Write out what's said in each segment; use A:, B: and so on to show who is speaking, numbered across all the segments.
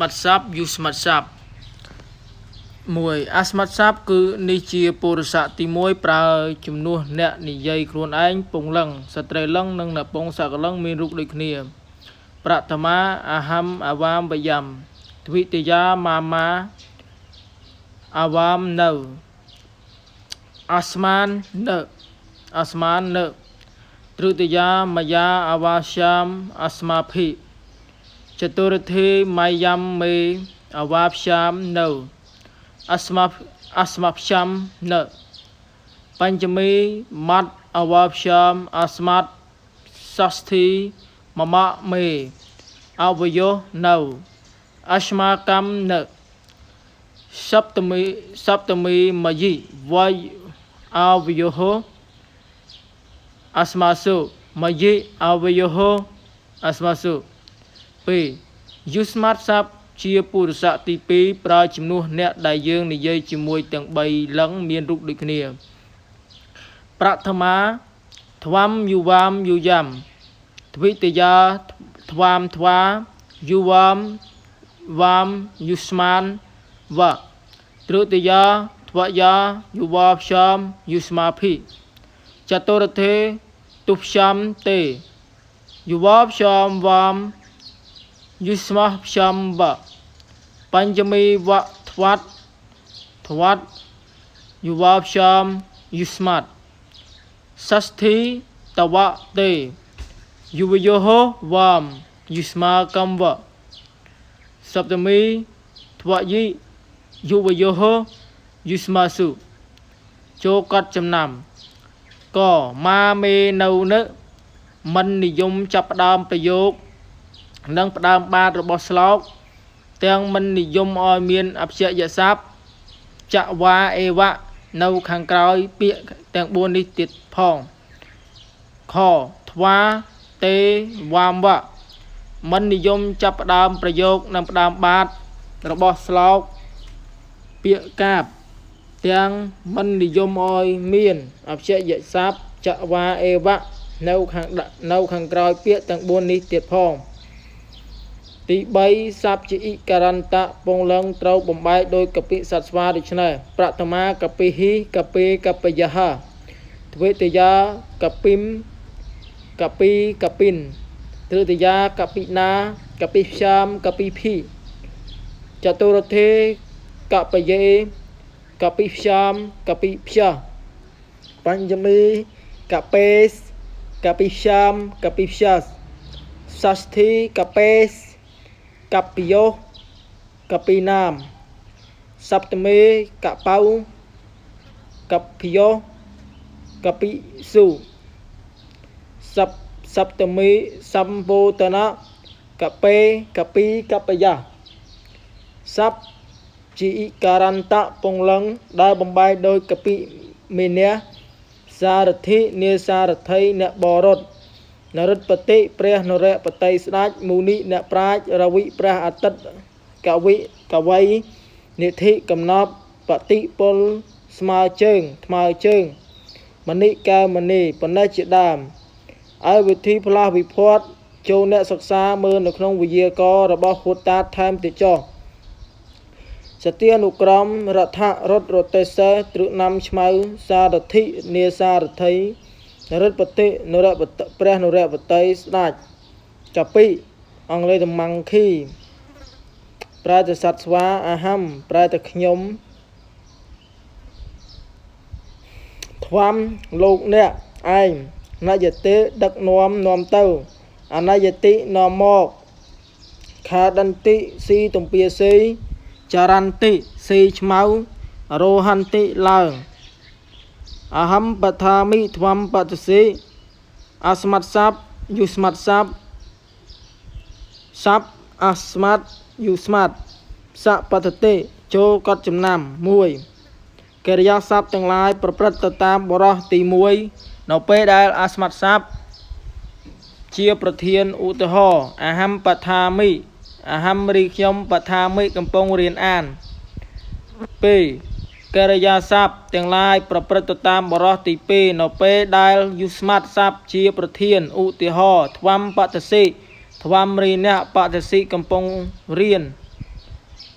A: Smart sub use smart sub មួយ អាស្មាត់សាប់គឺនេះជាពរស័ក្តិទី1ប្រើជំនួសអ្នកនិយាយខ្លួនឯងពងលឹងស្ត្រីលឹងនិងនពងសកលឹងមានរូបដូចគ្នាប្រតមាអាហាំអាវាមបយ៉ាំទ្វិតិយាម៉ាម៉ាអាវាមនៅអាស្មាននៅទ្រឹតិយាម៉ាយាអាវាសាមអាស្មាភិចតុរធិម៉ាយ៉ាំមេអាវាសាមនៅអាស្មាផ្ចាំនៅបញ្ចមីម៉ាត់អាវាផ្ចាំអាស្មាត់សាស្ធីម៉ាម៉ាមេអវយោនៅអាស្មាកម្មនៅសព្តមីម៉ាយីវ័យអវយោអាស្មាសុម៉ាយីអវយោអាស្មាសុ2 use smart sub ជាពុរស័ក្តិទី2ប្រើជំនួសអ្នកដែលយើងនិយាយជាមួយទាំង3លឹងមានរូបដូចគ្នាប្រថមាធ្វាំយុវាមយុយ៉ាំទ្វិតិយាធ្វាមធ្វាយុវាមវាមយុស្មានវៈទ្រឹតិយាធ្វយាយុវាផ្សំយុស្មាភិចតុរធេទុផ្សំទេយុវាផ្សំវាមយុស្មាផ្សំវៈបញ្ចមីវៈធ្វាត់យុវាផ្សំយុស្មាត់សស្ធីតវៈទេយុវយោវាមយុស្មាកម្មវៈសព្តមីធ្វយិយុវយោយុស្មាសុចូលកត់ចំណាំកម៉ាមេនៅនឹមិននិយមចាប់ផ្ដើមប្រយោគនិងផ្ដើមបាតរបស់ស្លោកទាំងមិននិយមឲ្យមានអព្យាយស័ព្ទចវ៉ាអេវៈនៅខាងក្រោយពាក្យទាំង4នេះទៀតផងខធ្វាទេវាមវៈមិននិយមចាប់ផ្ដើមប្រយោគនិងផ្ដើមបាតរបស់ស្លោកពាក្យកាបទាំងមិននិយមឲ្យមានអព្យាយស័ព្ទចវ៉ាអេវៈនៅខាងក្រោយពាក្យទាំង4នេះទៀតផងទី3សព្ជិករន្តៈពងលឹងត្រូវបំបែកដោយកពិសត្វស្វាដូច្នេះប្រតមាកពិហិកពេកបយហទ្វេតយាកពិមកពីកពិនទ្រឹតិយាកពិណាកពិផ្សាមកពិភិចតុរធេកបយេកពិផ្សាមកពិផ្សាបញ្ចមីកពេសកពិផ្សាមកពិផ្សាសស្ធីកពេសកពិយោកពិណាមសព្តមេកបៅកពិយោកពិសុសព្តមេសម្ពោតនៈកពេកពីកបយៈសព្ជីការន្តៈពងលឹងដែលបំបែកដោយកពិមេនៈសារធិនេសារថីអ្នកបរតនរិទ្ធបតិព្រះនរៈបតីស្ដេចមូនីអ្នកប្រាជ្ញរវិព្រះអាទិត្យកវៃនិធិកំណប់បតិពលស្មើជើងថ្មើជើងមណិកែមនីបណិជាដើមឲ្យវិធីផ្លាស់វិភ័តចូលអ្នកសិក្សាមើលនៅក្នុងវិយាករណ៍របស់ពុទ្ធតាថែមទៀតចុះសទានុក្រមរដ្ឋរតេសេទ្រណាំឆ្មៅសារធិនេសារថីនរិទ្ធបតិនរៈព្រះនរៈបតីស្ដេចកពិអង់គ្លេសទៅ monkey ប្រែទៅសត្វស្វាអាហាំប្រែទៅខ្ញុំធ្វាំលោកអ្នកឯងនយតិដឹកនាំទៅអនយតិនាំមកខាដន្តិស៊ីទំពាស៊ីចរន្តិស៊ីឆ្មៅរោហន្តិឡើងអហំបថាមិធ្វំបតសិអស្មត្ស័ព្ទយុស្មត្ស័ព្ទស័ព្ទអស្មត្សយុស្មត្សសបតតិចូលកត់ចំណាំ1កិរិយាសព្ទទាំងឡាយប្រព្រឹត្តទៅតាមបរោះទី1នៅពេលដែលអស្មត្ស័ព្ទជាប្រធានឧទាហរណ៍អហំបថាមិអហំរីខ្ញុំបថាមិកំពុងរៀនអាន2កិរិយាសព្ទទាំងឡាយប្រព្រឹត្តទៅតាមបរោះទី2នៅពេលដែលយុស្ម័តសព្ទជាប្រធានឧទាហរណ៍ធ្វំបតសិធ្វំរីអ្នកបតសិកំពុងរៀន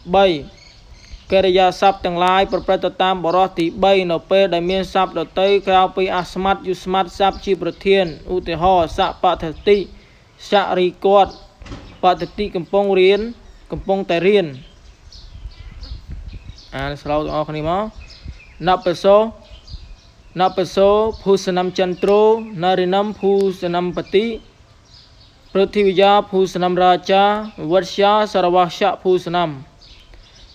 A: 3កិរិយាសព្ទទាំងឡាយប្រព្រឹត្តទៅតាមបរិសទី3នៅពេលដែលមានសព្ទដទៃក្រៅពីអស្ម័តយុស្ម័តសព្ទជាប្រធានឧទាហរណ៍សបដ្ឋតិសរីគាត់បដ្ឋតិកំពុងរៀនកំពុងតែរៀនអានស្លោទាំងអស់គ្នាមកណបសោភូសនំចន្ទ្រោនរិណំភូសនំបតិព្រឹទ្ធីវិយាភូសនំរាចាវត្យាសារវស្សៈភូសនំ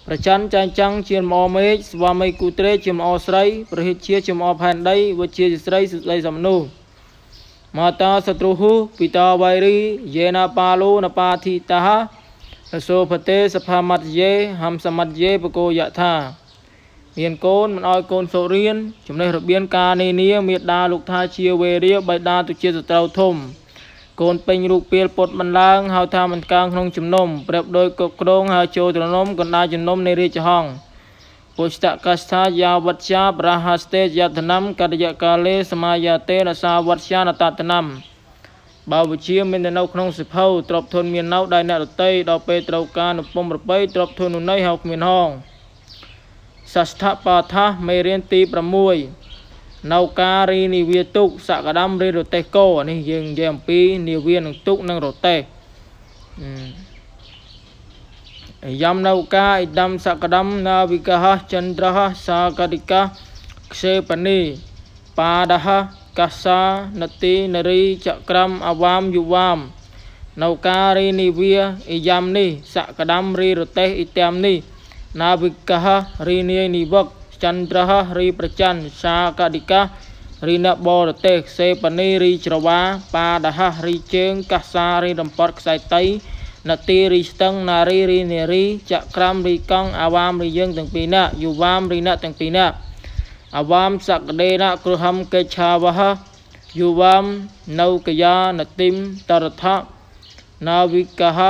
A: ប្រច័នចាញ់ចាំងជាលម្អមេឃស្វាមីគូត្រេជាលម្អស្រីប្រហិតជាលម្អផែនដីវិជាស្រីសុស្ដីសំនុមាតាសត្រុហុពិតាវៃរីយេណាបាឡូនបាធិតាសោភតេសផាមត្តយេហំសមត្តយេបកោយថាមានកូនមិនឲ្យកូនសូរៀនចំណេះរបៀនការនានាមេដាលោកថាជាវេរាបៃតាទុជាសត្រូវធំកូនពេញរូបពេលពុតមិនឡើងហៅថាមិនកើងក្នុងជំនុំប្រៀបដោយកក្រងហៅចូលត្រនំកណ្ដាលជំនុំនៃរាជហង្សពុស្តកស្ថាយាវច្ឆាប្រហស្តេយតនំកតយកាលេសមាយាតេនសាវច្ឆានតតនំបើវិជាមាននៅក្នុងសិភៅទ្របធនមាននៅដោយអ្នករតីដល់ពេលត្រូវការនុពំប្របីទ្របធននុណីហៅគ្មានហងសស្ថបាថាមេរៀនទី6នៅការរីនិវាទុកសក្តាំរីរតេះកោនេះយើងនិយាយអំពីនិវានឹងទុកនិងរតេះយ៉ាំនៅការអិដំសក្តាំនាវិកហចន្ទ្រហសាកតិកាខ្សេបនីបាដហកាសានតិនរីចក្រមអវាមយុវាមនៅការរីនិវាអិយ៉ាំនេះសក្តាំរីរតេះអិតាមនេះនាវិកហរីនាយនិវកចន្ទ្រហរីប្រច័នសាកតិការីណបរតេខ្សេបនីរីច្រវាបាដហរីជើងកាសារីរំពត់ខ្សែតៃនតិរីស្ទឹងនារីរីនារីចក្រមរីកង់អវាមរីយើងទាំងពីរនាក់យុវាមរីណៈទាំងពីរនាក់អវាមសក្ដេណៈគ្រហំកេឆាវហយុវាមនៅកយានតិមតរថនាវិកហ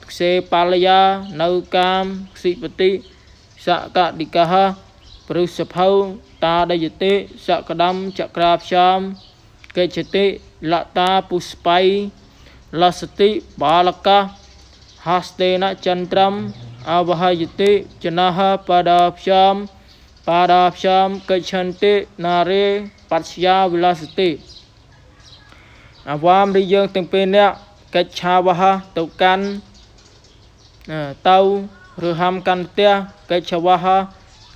A: ខ្សេបាលយានៅកាមខ្សិបតិសកតិកហព្រឹសភៅតាដយតិសក្តាំចក្រាព្យាមកេចតិលតាពុស្បៃលសតិបាលកៈហស្តេនចន្ត្រំអវហយតិចនហបដាព្យាមកេឆន្តិនារេបច្យាវិលាសតិអវាមរីយើងទាំងពីរនាក់កិច្ឆាវហទៅកាន់ទៅឬហំកាន់ផ្ទះកិច្ឆវហ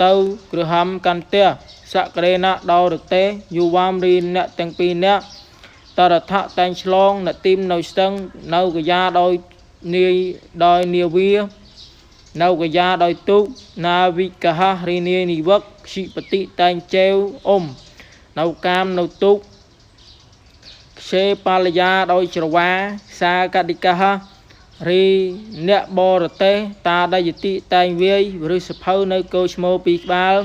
A: ទៅឬហំកាន់ផ្ទះសក្ដេណៈដោរតេយុវាមរីអ្នកទាំងពីរនាក់តរថៈតែងឆ្លងនទីមនៅស្ទឹងនៅកយាដោយនាវានៅកយាដោយទុកនាវិកហរីនាយនិវកខ្សិបតិតែងចែវនៅកាមនៅទុកខ្សេបាលយាដោយច្រវាសាកតិកហរីអ្នកបរតេតាដយតិតែងវាយឬសភៅនៅគោឈ្មោលពីក្បាល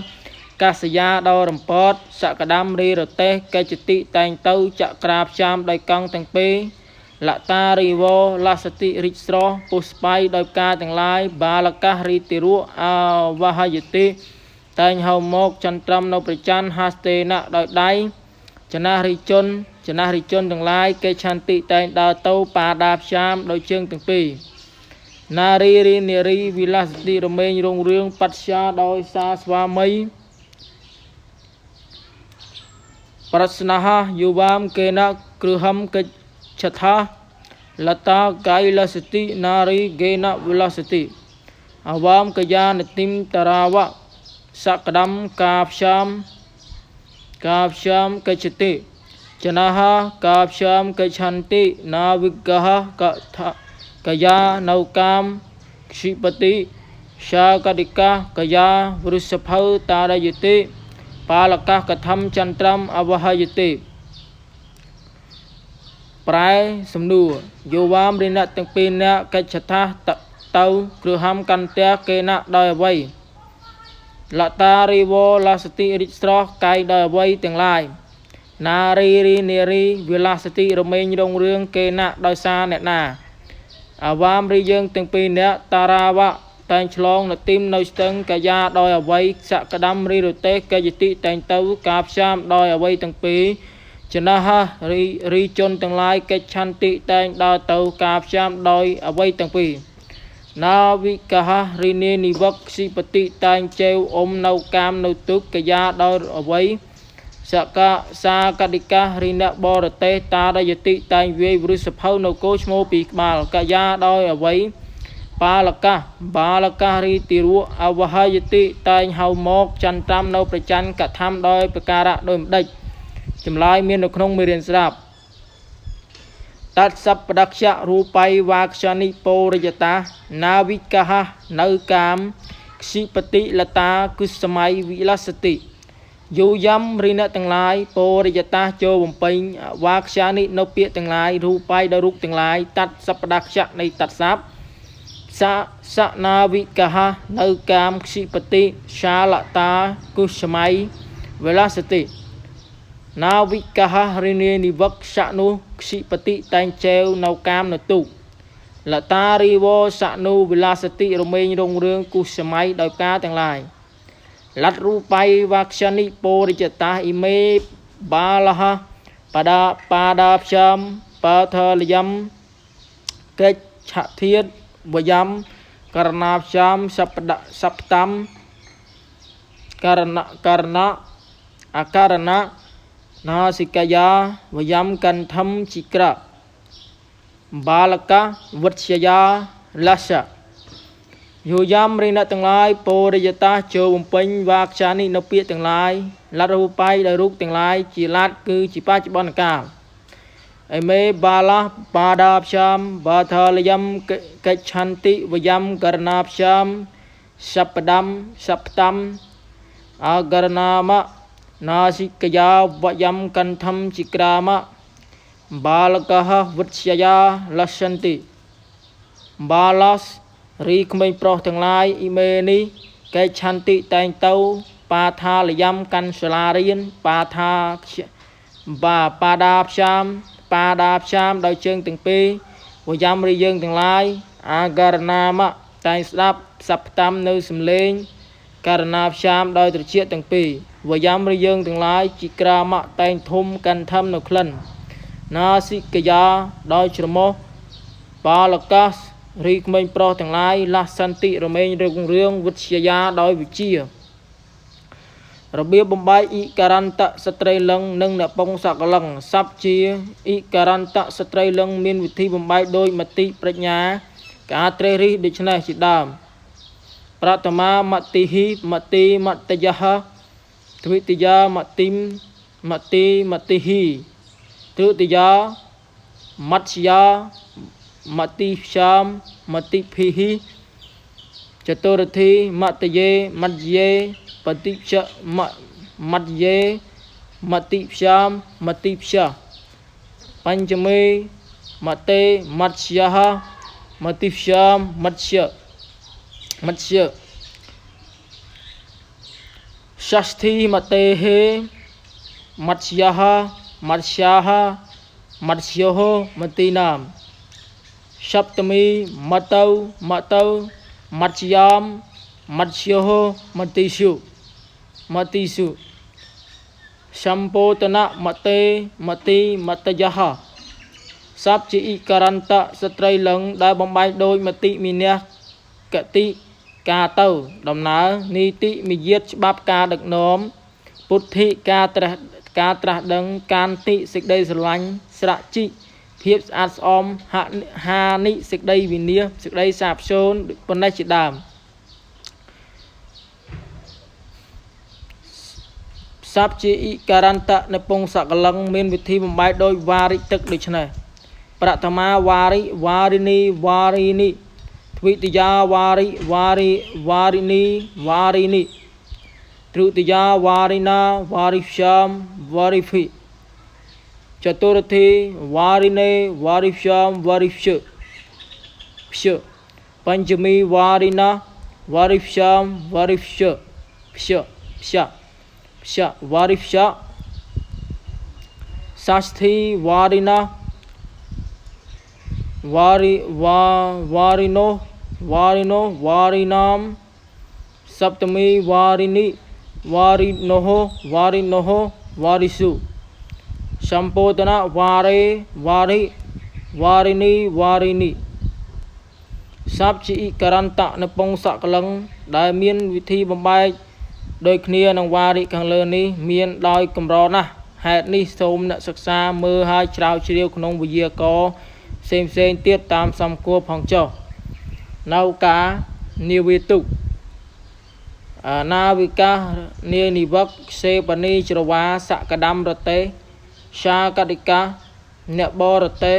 A: កាសយាដោយរំពតសក្តាំរីរតេកេចតិតែងទៅចក្រាព្យាមដោយកង់ទាំងពីរលតារីវោលសតិរិចស្រស់ពុស្បៃដោយផ្កាទាំងឡាយបាលកះរីតិរៈអវហយតិតែងហៅមកចន្ត្រំនៅប្រច័នហស្តេណៈដោយដៃចនះរិជនទាំងឡាយកេឆន្តិតែងដើរទៅបាដាព្យាមដោយជើងទាំងពីរនារីរីនារីវិលាសតិរមែងរុងរឿងបច្ចាដោយសាស្វាមីប្រស្នហយុវាមកេណគ្រហំកិច្ឆថាលតាកាយលសតិនារីកេណវិលាសតិអវាមកយានតិមតរាវៈសក្តាំកាព្យាមកេច្ឆតិចនហកាព្យាមកេឆន្តិនាវិកហកយានៅកាមខ្សិបតិសាកតិកាកយាវរុសភៅតាដយតិបាលកៈកធម្មចន្ត្រំអវហយតិប្រែសំណួរយោវាមរិណទាំងពីរនាក់កិច្ឆថាទៅគ្រហំកន្ទះកេណៈដោយអ្វីលតារីវោលសតិរិចស្រស់កាយដោយអ្វីទាំងឡាយនារីរីនារីវិលាសតិរមែងរុងរឿងកេណៈដោយសារអ្នកណាអវាមរីយើងទាំងពីរនាក់តារាវៈតែងឆ្លងនទីមនៅស្ទឹងកាយាដោយអ្វីសក្តាំរីរតេកេយតិតែងទៅកាព្យាមដោយអ្វីទាំងពីរចនហរីជនទាំងឡាយកេច្ឆន្តិតែងដើរទៅកាព្យាមដោយអ្វីទាំងពីរ na vi kaha rini ni vak si pati tang treo nâu cam nâu tức cái da đôi ở vấy sa kadika rina bò tê ta đã ti tang vi vru sập hâu nâu cô mô pi mal cái da đôi ở vấy balaka ri tiru awahayati tang hau mok chan tam nâu prachan cả tham đôi prakara đôi địch chấm lai miên ở trong miền sáp tát sắp đặc xạ rupai vakshani porayata navikaha nâu cam sipati lata kusamai vilasati dù dâm rina tầng lai porayata cho bồng pin vakshani nâu pia tầng lai rupai đôi rút tầng lai tát sắp đặc xạ này tát sáp sa navikaha nâu cam sipati shalata kusamai vilasati Navikaha rini ni vak sanu sipati tang treo nâu cam nâu tu là ta rivo sanu vilasati romain rong rương kusamai đôi ca tầng lai lát rupai vakshani poricata ime balaha pada cham pathalyam kech thiên vayam karna cham saptam karna akarana na sikaya vayam kan tham chikra balaka vachya lasa yam rina tầng lai porayata cho bồng pin vakshani nâu pia tầng lai lát rupai đại rút tầng lai chỉ lát cư chỉ pa chỉ bon cả eme bala padapsham bathalyam kechanti vayam karnapsham saptam agarnama nasikaya vayam kantham chikrama balakaha vachya lasanti balas ri khmei proh tang lai ime ni cái chanti tang tau pa tha layam kan sala rian pa tha ba padapsham đôi chân từng pi vayam ri dương tang lai agarnama tang slap saptam nơi sum lên karnapsham đôi từ chiết từng pi vayam ri dương tang lai chikrama tang thum kan tham nâu khlan nasikaya đôi chmo balakas ri khmei pro tang lai lasanti romain rong rương vachya đôi vị chiaរបៀបបំបាយអ៊ីការន្តៈស្ត្រីលឹងនិងអ្នកពងសកលឹងសັບជាអ៊ីការន្តៈស្ត្រីលឹងមានវិធីបំបាយដោយមតិប្រាជ្ញាការត្រេះរិះដូច្នេះជាដើមប្រតមាមតិហិមតិមតយៈទ្វិតិយាមតិមតិហិទ្វិតិយាមត្យាមតិಶಾមមតិភិហិចតុរធិមតយេមតយេបតិចមតយេមតិಶಾមមតិភៈបញ្ចមេមតេមត្យាមតិಶಾមមត្យषष्ठी मते हे मत्स्यः मत्स्याः मत्स्योः मतीनाम सप्तमी मतौ मत्स्याम मत्स्योः मतीषु संपोतना मते मतयः sắp chỉ karanta stray lưng đã bóng bay đôi mati minia kati ca tàu đồng ná ni ti mi giết bắp ca được nóm bút thị ca tra đấng can tị xịt đây lánh sạ chi phiếp as om ha ni xịt đây vì nia xịt đây sạp xôn bên đây chỉ đàm sắp chỉ karantaในពងសកលឹងមានវិធីបំបែកដោយវារិទឹកដូចនេះប្រតមាវារិនីទ្វិតិយាវារិនីទ្រុតិយាវារិណាវារិព្យាមវារិភិចតុរធិវារិនេវារិព្យាមវារិព្យបញ្ចមីវារិណាវារិព្យាមវារិព្យវារិព្យសាស្ធីវារិណាវារិណោវារិណាមសព្ទមីវារិនីវារិណោវារិសុសម្ពោធនវារិនី សាប់ជីករន្តៈនៅពងសកលឹងដែលមានវិធីបំបែកដោយគ្នានឹងវ៉ារិខាងលើនេះមានដោយកម្រណាស់ហេតុនេះសូមអ្នកសិក្សាមើលឲ្យច្រាវជ្រាវក្នុងវិយាករណ៍ផ្សេងទៀតតាមសំគួរផងចុះនៅការនាវាទុកនាវិកានានិវកសេបនីច្រវាសកដាំរតេសាកតិកាអ្នកបរតេ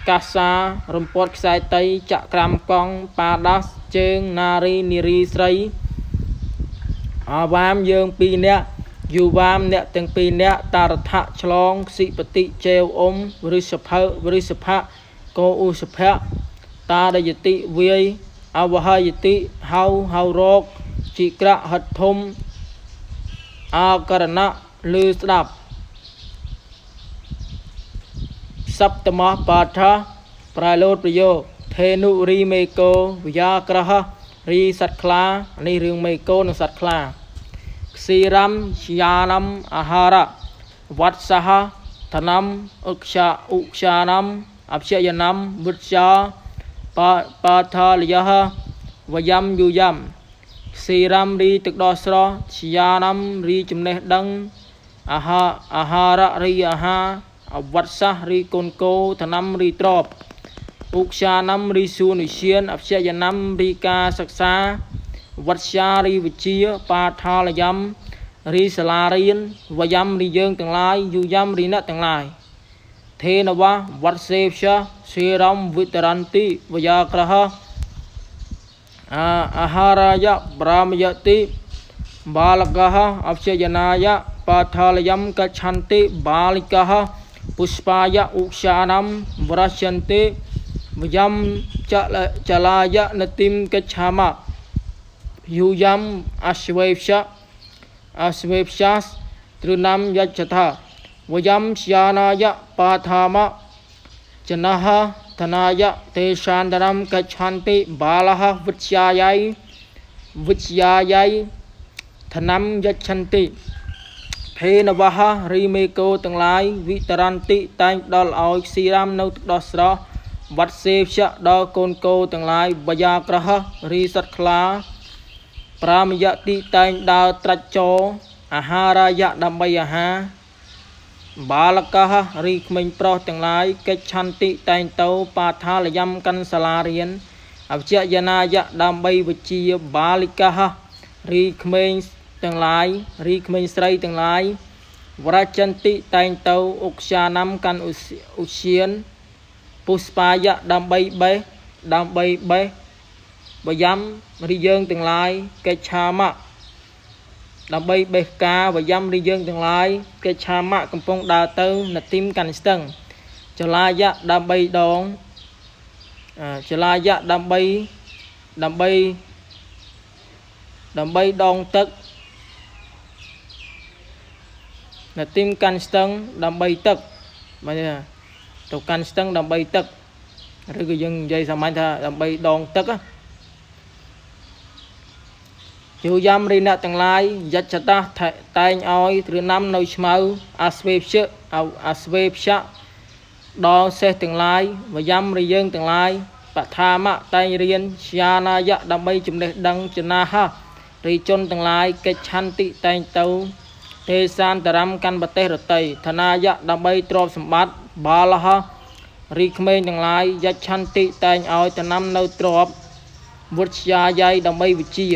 A: កាសារំពាត់ខ្សែតៃចក្រាំកង់ប៉ាដាសជើងនារីនារីស្រីអាវាមយើង2នាក់យូវាមអ្នកទាំង2នាក់តារដ្ឋៈឆ្លងខ្សិបតិជេវរិសភៈកោឧសភៈតាដយតិវាយអវហយតិហៅរោគជីក្រៈហិតធំអករណៈលឺស្ដាប់សព្ទមោបាថាប្រែលោតប្រយោគធេនុរីមេកោវិយាក្រហរីសត្វខ្លានេះរឿងមេកោនិងសត្វខ្លាខ្ស៊ីរំយានំអាហារៈវត្តសហធនំឧក្សានំអព្យយនំវិជ្ជាបាថាលយហវយំយុយំខ្ស៊ីរំរីទឹកដោះស្រស់យានំរីចំណេះដឹងអាហារៈរីអាហារអវត្តសហរីកូនកោធនំរីទ្រពឧក្សានំរីសួនវិជាអព្យយនំរីការសិក្សាវត្តជារីវិជាបាថាលយំរីសាលារៀនវយំរីយើងទាំងឡាយយុយំរីអ្នកទាំងឡាយធេនវៈវត្តសេព្យសេរំវិតរន្តិវយាក្រហអាហារាយៈប្រាមយតិបាលកហអព្យយនាយៈបាថាលយំកច្ឆន្តិបាលិកហពុស្បាយៈឧក្សានំវរច្ឆន្តិវយំចលាយៈនតិមកច្ឆាមៈយុយំអស្វេព្យទ្រនំយច្ឆថាវយំស្យានាយៈបាថាមៈចនហធនាយៈទេសាន្តរំកច្ឆន្តិបាលហវិជ្ជាយៃធនំយច្ឆន្តិភេនវហរីមេកោទាំងឡាយវិតរន្តិតែងដល់ឲ្យខ្ស៊ីរាមនៅទឹកដោះស្រស់វត្តសេព្យដល់កូនកោទាំងឡាយបយាក្រហរីសត្វខ្លាប្រាមយតិតែងដើរត្រាច់ចោអាហារាយៈដើម្បីអាហារបាលកហរីក្មេងប្រុសទាំងឡាយកិច្ឆន្តិតែងទៅបាថាលយំកាន់សាលារៀនអព្យយនាយៈដើម្បីវិជាបាលិកហរីក្មេងទាំងឡាយរីក្មេងស្រីទាំងឡាយវរចន្តិតែងទៅឧក្សានំកាន់ឧស្សានពុស្បាយៈដើម្បីបេះបយំរីយើងទាំងឡាយកិច្ឆាមៈដើម្បីបេះការវយំរីយើងទាំងឡាយកិច្ឆាមៈកំពុងដើរទៅនតិមកាន់ស្ទឹងចលាយៈដើម្បីដងចលាយៈដើម្បីដងទឹកនតិមកាន់ស្ទឹងដើម្បីទឹកបាទទៅកាន់ស្ទឹងដើម្បីទឹកឬក៏យើងនិយាយសាមញ្ញថាដើម្បីដងទឹកយុយំរីអ្នកទាំងឡាយយច្ឆតាតែងឲ្យទ្រណាំនៅឆ្មៅអាស្វេព្យដល់សេះទាំងឡាយវយំរីយើងទាំងឡាយបថាមៈតែងរៀនជាណាយៈដើម្បីចំណេះដឹងចនាហៈរីជនទាំងឡាយកិច្ឆន្តិតែងទៅទេសាន្តរំកាន់ប្រទេសរតីធនាយៈដើម្បីទ្រព្យសម្បត្តិបាលហរីក្មេងទាំងឡាយយច្ឆន្តិតែងឲ្យតំណាំនៅទ្រព្យវុជ្ជាយៃដើម្បីវិជា